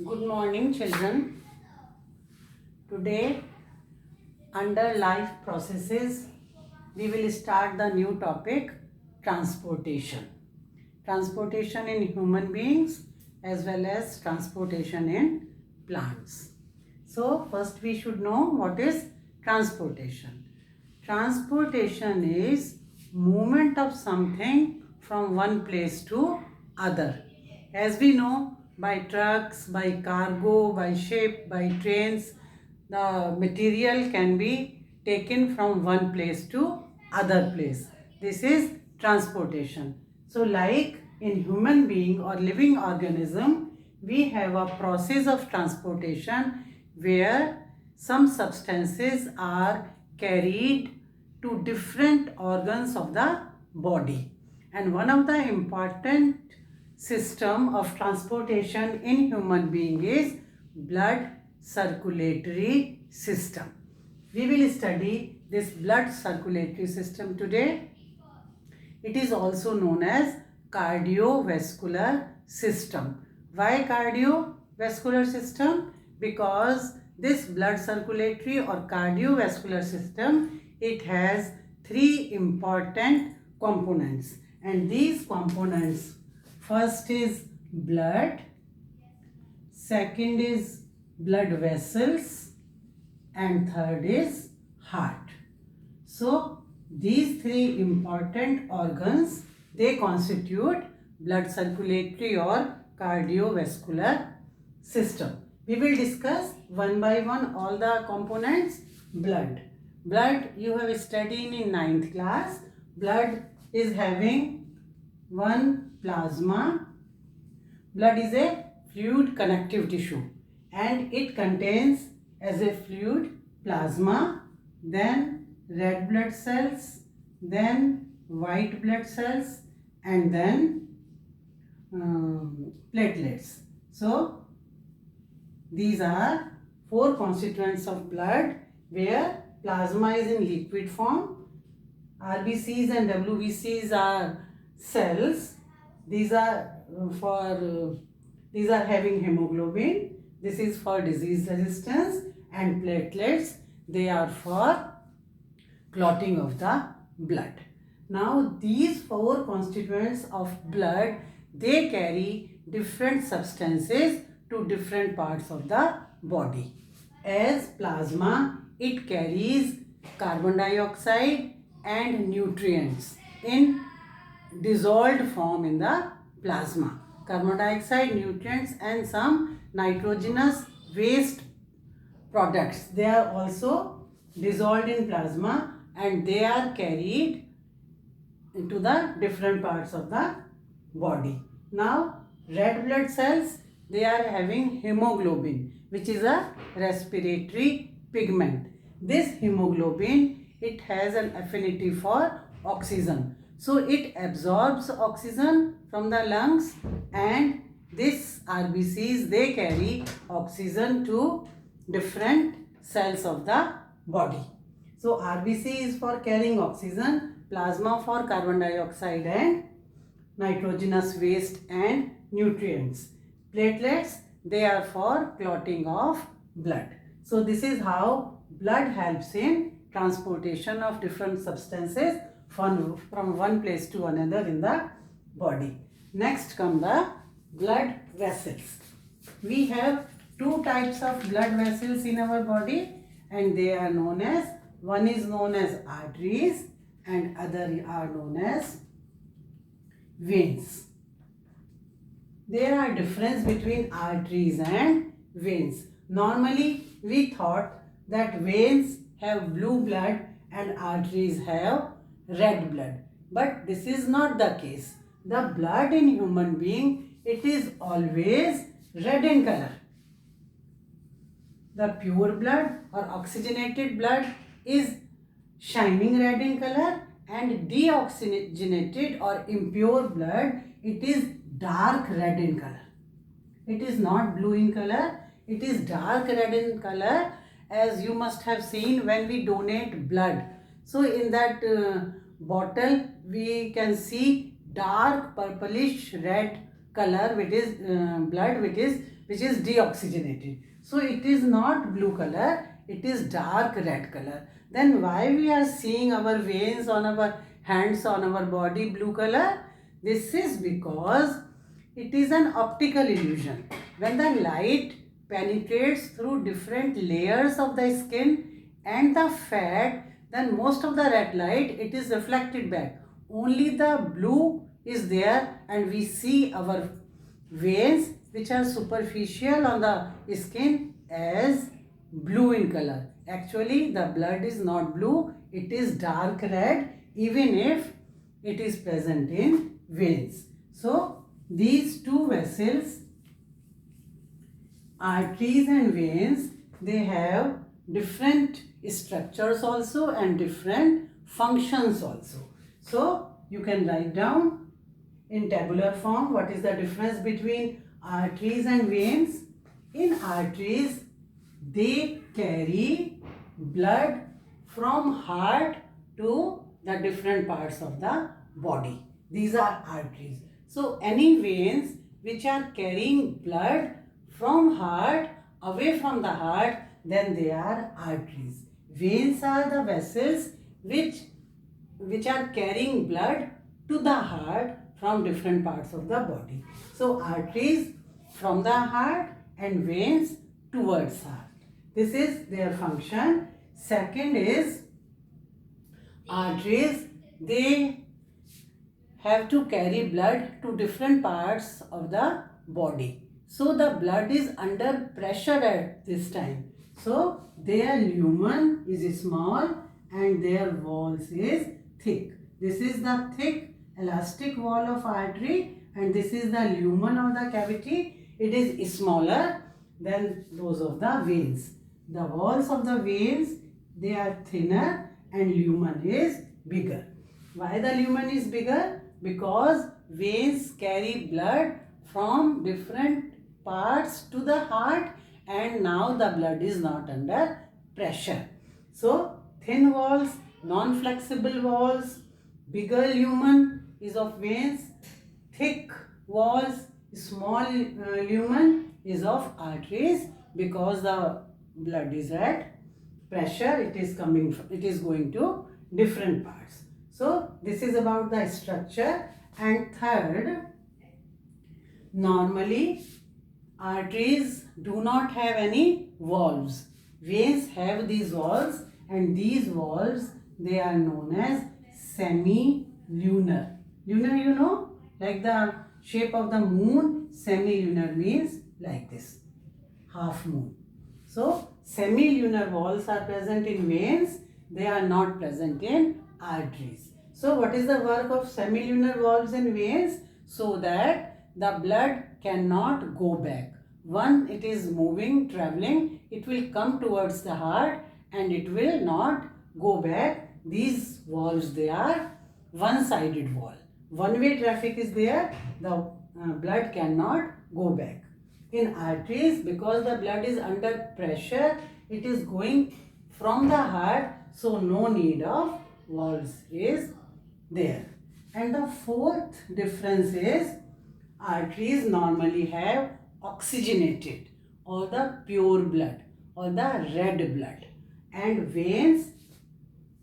Good morning, children. Today, under life processes, we will start the new topic transportation. Transportation in human beings as well as transportation in plants. So, first we should know what is transportation. Transportation is movement of something from one place to other. As we know, by trucks, by cargo, by ship, by trains, the material can be taken from one place to other place. This is transportation. So like in human being or living organism, we have a process of transportation where some substances are carried to different organs of the body. And one of the important system of transportation in human being is blood circulatory system. We will study this blood circulatory system today. It is also known as cardiovascular system. Why cardiovascular system? Because this blood circulatory or cardiovascular system, it has three important components, and these components, first is blood, second is blood vessels, and third is heart. So these three important organs, they constitute blood circulatory or cardiovascular system. We will discuss one by one all the components. Blood you have studied in 9th class. Blood is having one plasma. Blood is a fluid connective tissue and it contains as a fluid plasma, then red blood cells, then white blood cells, and then platelets. So these are four constituents of blood where plasma is in liquid form, RBCs and WBCs are cells. These are these are having hemoglobin. This is for disease resistance, and platelets, they are for clotting of the blood. Now these four constituents of blood, they carry different substances to different parts of the body. As plasma, it carries carbon dioxide and nutrients in dissolved form in the plasma. Carbon dioxide, nutrients, and some nitrogenous waste products, they are also dissolved in plasma and they are carried into the different parts of the body. Now red blood cells, they are having hemoglobin, which is a respiratory pigment. This hemoglobin, it has an affinity for oxygen. So it absorbs oxygen from the lungs, and this RBCs, they carry oxygen to different cells of the body. So RBC is for carrying oxygen, plasma for carbon dioxide and nitrogenous waste and nutrients. Platelets, they are for clotting of blood. So this is how blood helps in transportation of different substances from one place to another in the body. Next come the blood vessels. We have two types of blood vessels in our body, and they are known as, one is known as arteries and other are known as veins. There are difference between arteries and veins. Normally we thought that veins have blue blood and arteries have red blood, but this is not the case. The blood in human being, it is always red in color. The pure blood or oxygenated blood is shining red in color, and deoxygenated or impure blood, it is dark red in color. It is not blue in color, it is dark red in color, as you must have seen when we donate blood. So in that bottle we can see dark purplish red color which is blood which is deoxygenated. So it is not blue color, it is dark red color. Then why we are seeing our veins on our hands, on our body blue color? This is because it is an optical illusion. When the light penetrates through different layers of the skin and the fat, then most of the red light, it is reflected back. Only the blue is there and we see our veins which are superficial on the skin as blue in color. Actually, the blood is not blue, it is dark red even if it is present in veins. So, these two vessels, arteries and veins, they have different structures also and different functions also. So, you can write down in tabular form what is the difference between arteries and veins. In arteries, they carry blood from heart to the different parts of the body. These are arteries. So, any veins which are carrying blood from heart away from the heart, then they are arteries. Veins are the vessels which are carrying blood to the heart from different parts of the body. So, arteries from the heart and veins towards heart. This is their function. Second is arteries, they have to carry blood to different parts of the body. So the blood is under pressure at this time. So their lumen is small and their walls is thick. This is the thick elastic wall of artery and this is the lumen of the cavity. It is smaller than those of the veins. The walls of the veins, they are thinner and lumen is bigger. Why the lumen is bigger? Because veins carry blood from different parts to the heart and now the blood is not under pressure. So, thin walls, non-flexible walls, bigger lumen is of veins, thick walls, small lumen is of arteries because the blood is at pressure, it is going to different parts. So, this is about the structure. And third, normally arteries do not have any valves. Veins have these valves and these valves, they are known as semi-lunar. Lunar, you know, like the shape of the moon, semi-lunar means like this, half moon. So, semi-lunar walls are present in veins, they are not present in arteries. So, what is the work of semi-lunar valves in veins? So that the blood cannot go back. When it is moving, traveling, it will come towards the heart and it will not go back. These valves, they are one-sided wall. One-way traffic is there, the blood cannot go back. In arteries, because the blood is under pressure, it is going from the heart, so no need of valves is there. And the fourth difference is arteries normally have oxygenated or the pure blood or the red blood, and veins,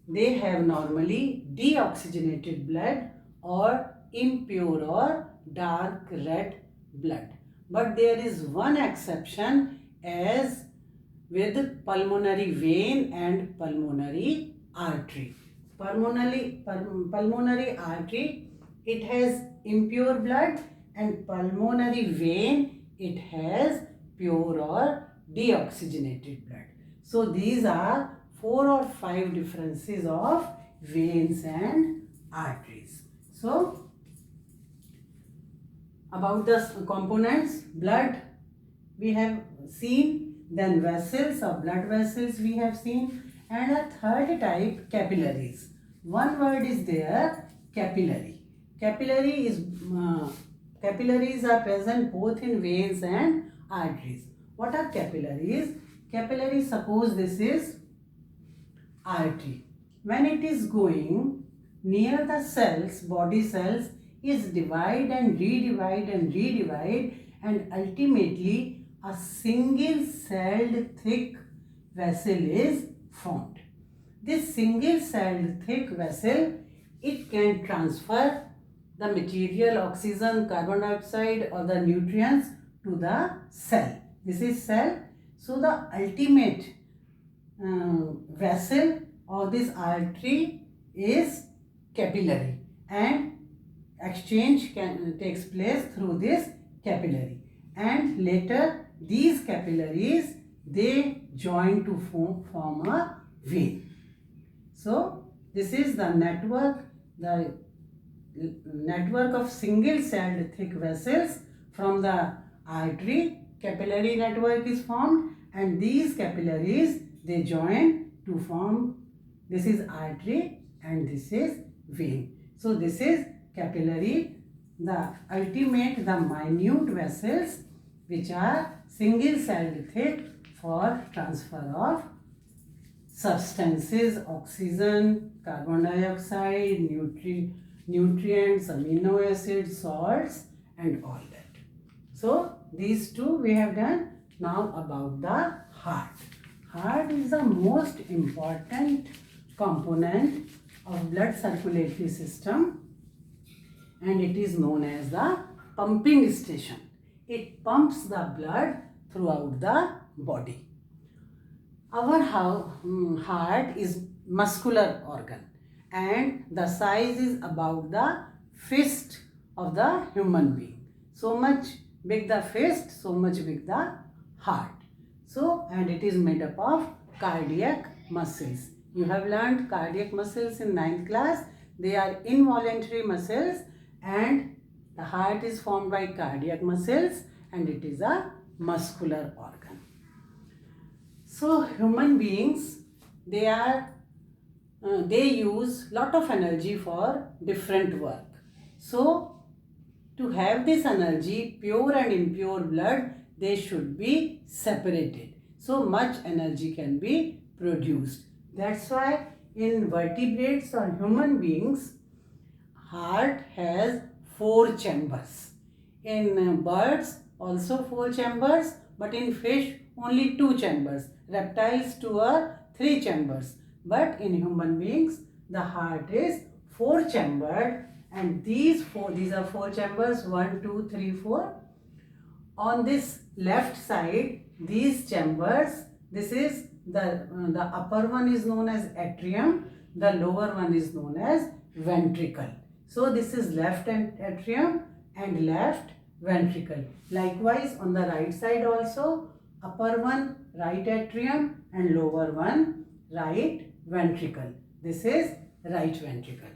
they have normally deoxygenated blood or impure or dark red blood. But there is one exception, as with pulmonary vein and pulmonary artery. Pulmonary artery, it has impure blood, and pulmonary vein, it has pure or deoxygenated blood. So these are 4 or 5 differences of veins and arteries. So about the components, blood we have seen, then vessels or blood vessels we have seen, and a third type, capillaries. One word is there, capillary. Capillaries are present both in veins and arteries. What are capillaries? Capillaries, suppose this is artery. When it is going near the cells, body cells, is divide and redivide and ultimately a single celled thick vessel is formed. This single celled thick vessel, it can transfer the material, oxygen, carbon dioxide or the nutrients to the cell. This is cell. So the ultimate vessel or this artery is capillary, and exchange takes place through this capillary, and later these capillaries, they join to form a vein. So this is the network of single celled thick vessels. From the artery, capillary network is formed, and these capillaries, they join to form, this is artery and this is vein. So this is capillary, the ultimate, the minute vessels which are single celled thick for transfer of substances, oxygen, carbon dioxide, nutrients, amino acids, salts and all that. So these two we have done. Now about the heart. Heart is the most important component of blood circulatory system, and it is known as the pumping station. It pumps the blood throughout the body. Our heart is muscular organ, and the size is about the fist of the human being. So much big the fist, so much big the heart. So, and it is made up of cardiac muscles. You have learned cardiac muscles in 9th class. They are involuntary muscles, and the heart is formed by cardiac muscles, and it is a muscular organ. So human beings, they use lot of energy for different work. So to have this energy, pure and impure blood, they should be separated. So much energy can be produced. That's why in vertebrates or human beings, heart has 4 chambers. In birds also 4 chambers, but in fish only 2 chambers. Reptiles 2 or 3 chambers. But in human beings, the heart is 4 chambered, and these are 4 chambers, 1, 2, 3, 4. On this left side, these chambers, this is the upper one is known as atrium, the lower one is known as ventricle. So this is left atrium and left ventricle. Likewise on the right side also, upper one right atrium and lower one right ventricle. This is right ventricle.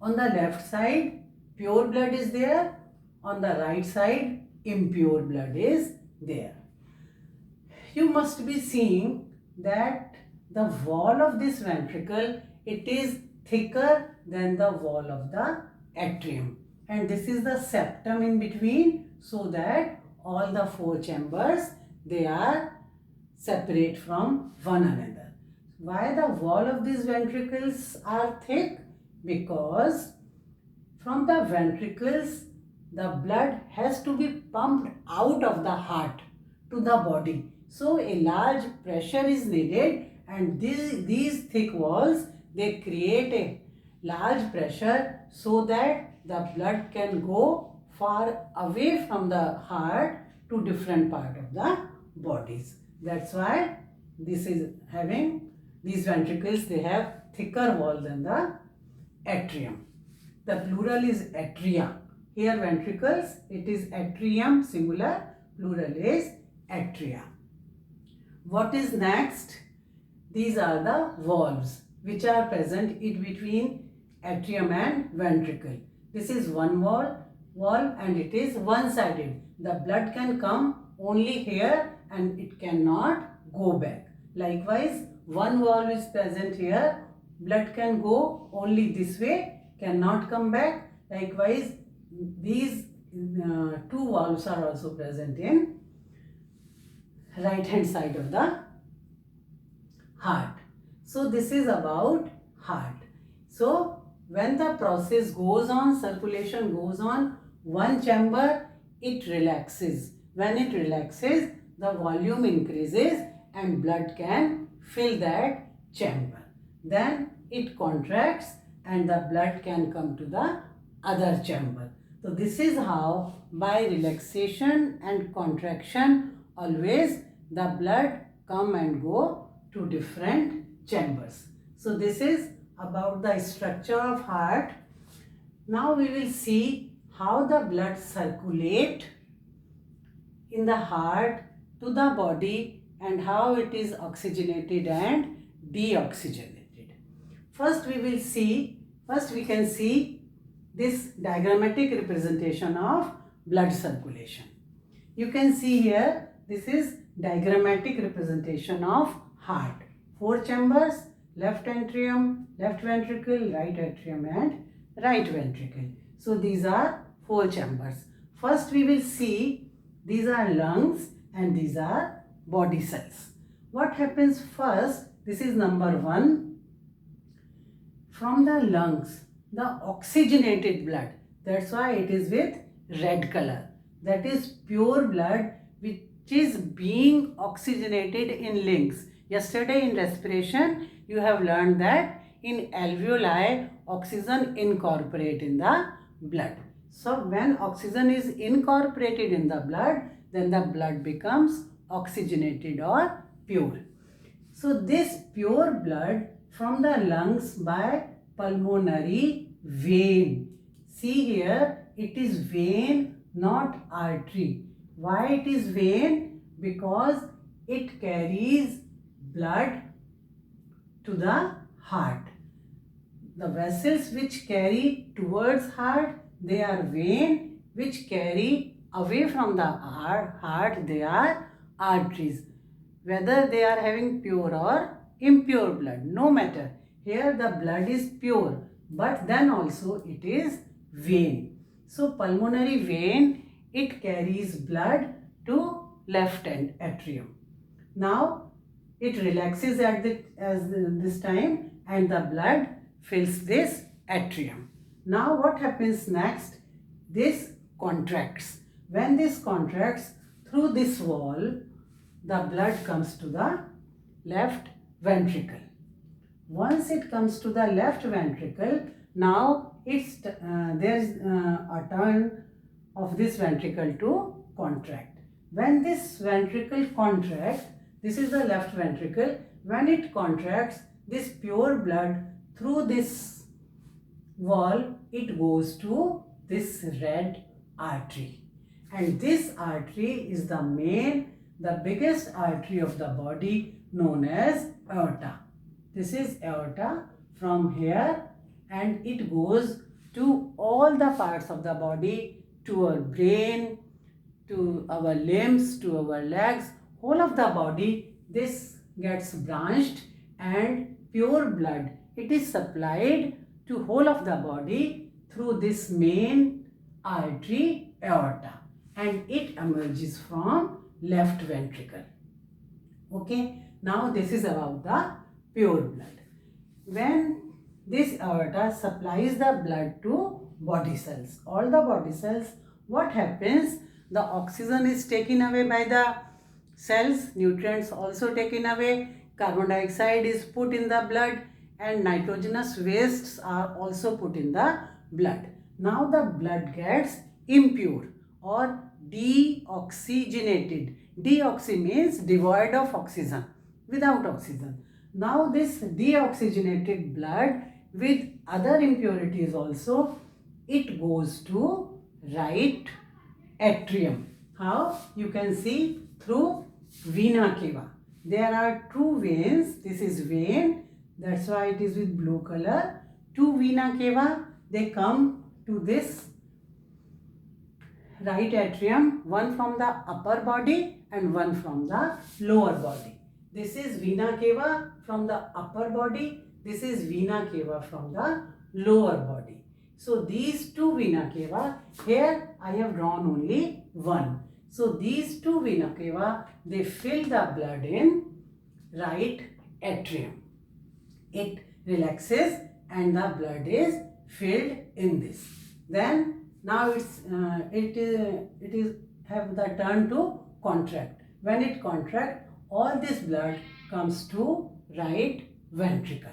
On the left side, pure blood is there. On the right side, impure blood is there. You must be seeing that the wall of this ventricle, it is thicker than the wall of the atrium, and this is the septum in between, so that all the 4 chambers, they are separate from one another. Why the wall of these ventricles are thick? Because from the ventricles, the blood has to be pumped out of the heart to the body. So a large pressure is needed, and these thick walls, they create a large pressure so that the blood can go far away from the heart to different part of the bodies. That's why this is having, these ventricles, they have thicker wall than the atrium. The plural is atria. Here ventricles, it is atrium singular, plural is atria. What is next? These are the valves which are present in between atrium and ventricle. This is one wall and it is one-sided. The blood can come only here and it cannot go back. Likewise, one valve is present here. Blood can go only this way, cannot come back. Likewise, these 2 valves are also present in right hand side of the heart. So this is about heart. So when the process goes on, circulation goes on, one chamber, it relaxes. When it relaxes, the volume increases and blood can fill that chamber. Then it contracts and the blood can come to the other chamber. So this is how by relaxation and contraction always the blood come and go to different chambers. So this is about the structure of heart. Now we will see how the blood circulate in the heart to the body and how it is oxygenated and deoxygenated. First we can see this diagrammatic representation of blood circulation. You can see here, this is diagrammatic representation of heart. 4 chambers, left atrium, left ventricle, right atrium and right ventricle. So these are 4 chambers. First we will see these are lungs and these are body cells. What happens first? This is number 1. From the lungs, the oxygenated blood, that's why it is with red color. That is pure blood which is being oxygenated in lungs. Yesterday in respiration, you have learned that in alveoli, oxygen incorporate in the blood. So when oxygen is incorporated in the blood, then the blood becomes oxygenated or pure. So this pure blood from the lungs by pulmonary vein. See here, it is vein, not artery. Why it is vein? Because it carries blood to the heart. The vessels which carry towards heart, they are vein, which carry away from the heart, they are arteries. Whether they are having pure or impure blood, no matter. Here the blood is pure, but then also it is vein. So pulmonary vein, it carries blood to left atrium. Now it relaxes at this time and the blood fills this atrium. Now what happens next? This contracts. When this contracts through this wall, the blood comes to the left ventricle. Once it comes to the left ventricle, now there is a turn of this ventricle to contract. When this ventricle contracts, this is the left ventricle, when it contracts, this pure blood through this wall, it goes to this red artery. And this artery is the biggest artery of the body, known as aorta. This is aorta from here, and it goes to all the parts of the body, to our brain, to our limbs, to our legs, whole of the body. This gets branched and pure blood, it is supplied to whole of the body through this main artery, aorta, and it emerges from left ventricle. Okay, now this is about the pure blood. When this aorta supplies the blood to body cells, all the body cells, what happens? The oxygen is taken away by the cells, nutrients also taken away, carbon dioxide is put in the blood, and nitrogenous wastes are also put in the blood. Now the blood gets impure or deoxygenated. Deoxy means devoid of oxygen, without oxygen. Now this deoxygenated blood with other impurities also, it goes to right atrium. How? You can see through vena cava. There are 2 veins. This is vein, that's why it is with blue color. 2 vena cava, they come to this right atrium, one from the upper body and one from the lower body. This is vena cava from the upper body, this is vena cava from the lower body. So these 2 vena cava, here I have drawn only one. So these 2 vena cava, they fill the blood in right atrium. It relaxes and the blood is filled in this. Then now it is have the turn to contract. When it contract, all this blood comes to right ventricle.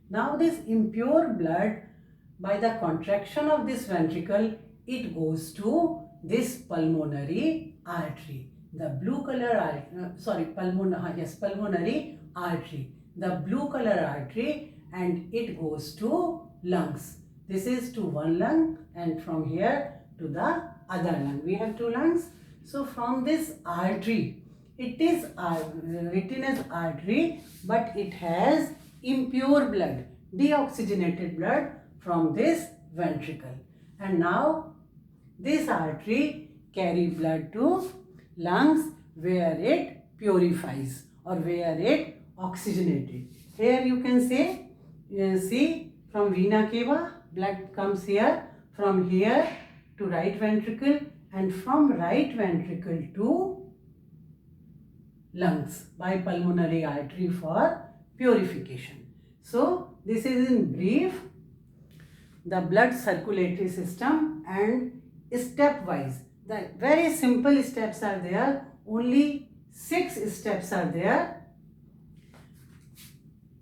Now this impure blood, by the contraction of this ventricle, it goes to this pulmonary artery. The blue color pulmonary artery. The blue color artery, and it goes to lungs. This is to one lung, and from here to the other lung. We have two lungs. So from this artery, it is written as artery, but it has impure blood, deoxygenated blood from this ventricle. And now this artery carry blood to lungs, where it purifies or where it oxygenated. Here you can say, see, from vena cava, blood comes here, from here to right ventricle, and from right ventricle to lungs by pulmonary artery for purification. So this is in brief the blood circulatory system, and stepwise. The very simple steps are there. Only 6 steps are there.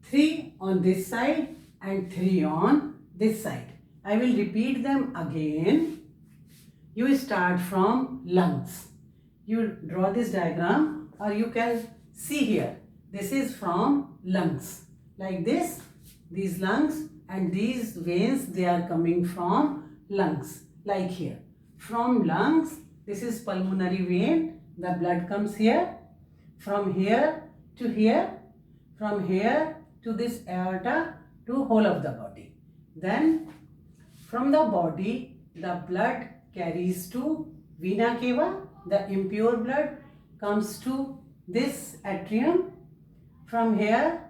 3 on this side and 3 on this side. I will repeat them again. You start from lungs. You draw this diagram, or you can see here. This is from lungs. Like this, these lungs, and these veins, they are coming from lungs. Like here. From lungs, this is pulmonary vein. The blood comes here. From here to here. From here to this aorta to whole of the body. Then from the body, the blood carries to vena cava. The impure blood comes to this atrium. From here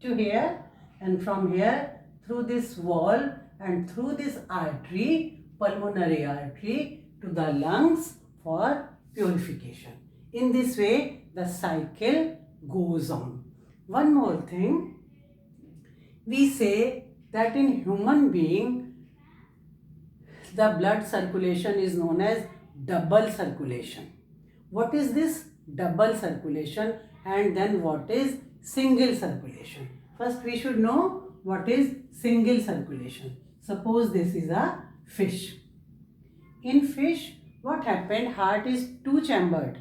to here, and from here through this wall and through this artery, pulmonary artery, to the lungs for purification. In this way, the cycle goes on. One more thing, we say that in human being, the blood circulation is known as double circulation. What is this double circulation, and then what is single circulation? First we should know what is single circulation. Suppose this is a fish. In fish, what happened? Heart is two-chambered.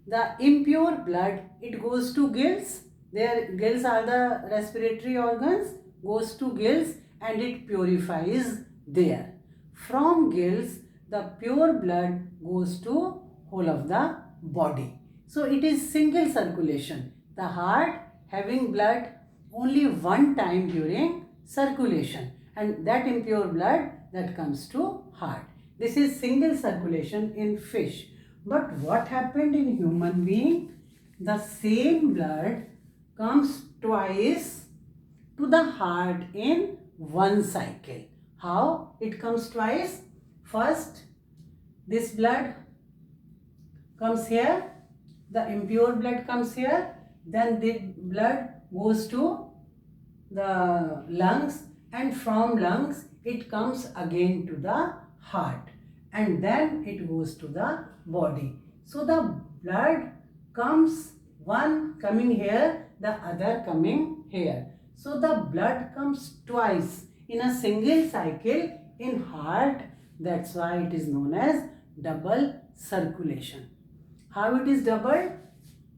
The impure blood, it goes to gills. Their gills are the respiratory organs, goes to gills, and it purifies there. From gills, the pure blood goes to whole of the body. So it is single circulation. The heart having blood only one time during circulation, and that impure blood that comes to heart. This is single circulation in fish. But what happened in human being? The same blood comes twice to the heart in one cycle. How it comes twice? First, this blood comes here, the impure blood comes here, then the blood goes to the lungs, and from lungs it comes again to the heart, and then it goes to the body. So the blood comes, one coming here, the other coming here. So the blood comes twice in a single cycle in heart. That's why it is known as double circulation. How it is doubled?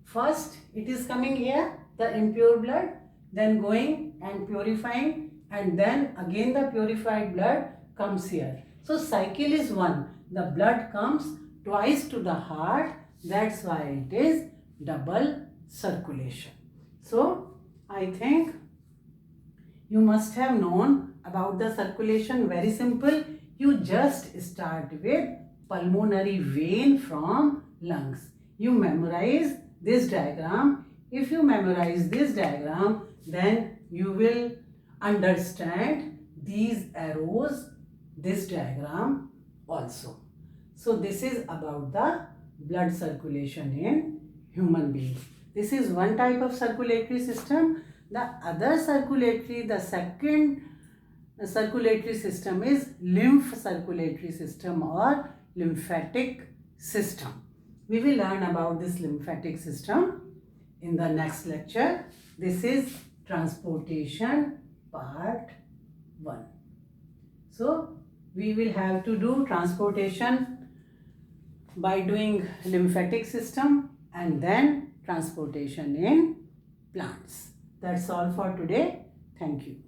First it is coming here, the impure blood, then going and purifying, and then again the purified blood comes here. So cycle is one. The blood comes twice to the heart. That's why it is double circulation. So I think you must have known about the circulation. Very simple. You just start with pulmonary vein from lungs. You memorize this diagram. If you memorize this diagram, then you will understand these arrows, this diagram also. So this is about the blood circulation in human beings. This is one type of circulatory system. The other circulatory, the second The circulatory system is lymph circulatory system or lymphatic system. We will learn about this lymphatic system in the next lecture. This is transportation part 1. So we will have to do transportation by doing lymphatic system and then transportation in plants. That's all for today. Thank you.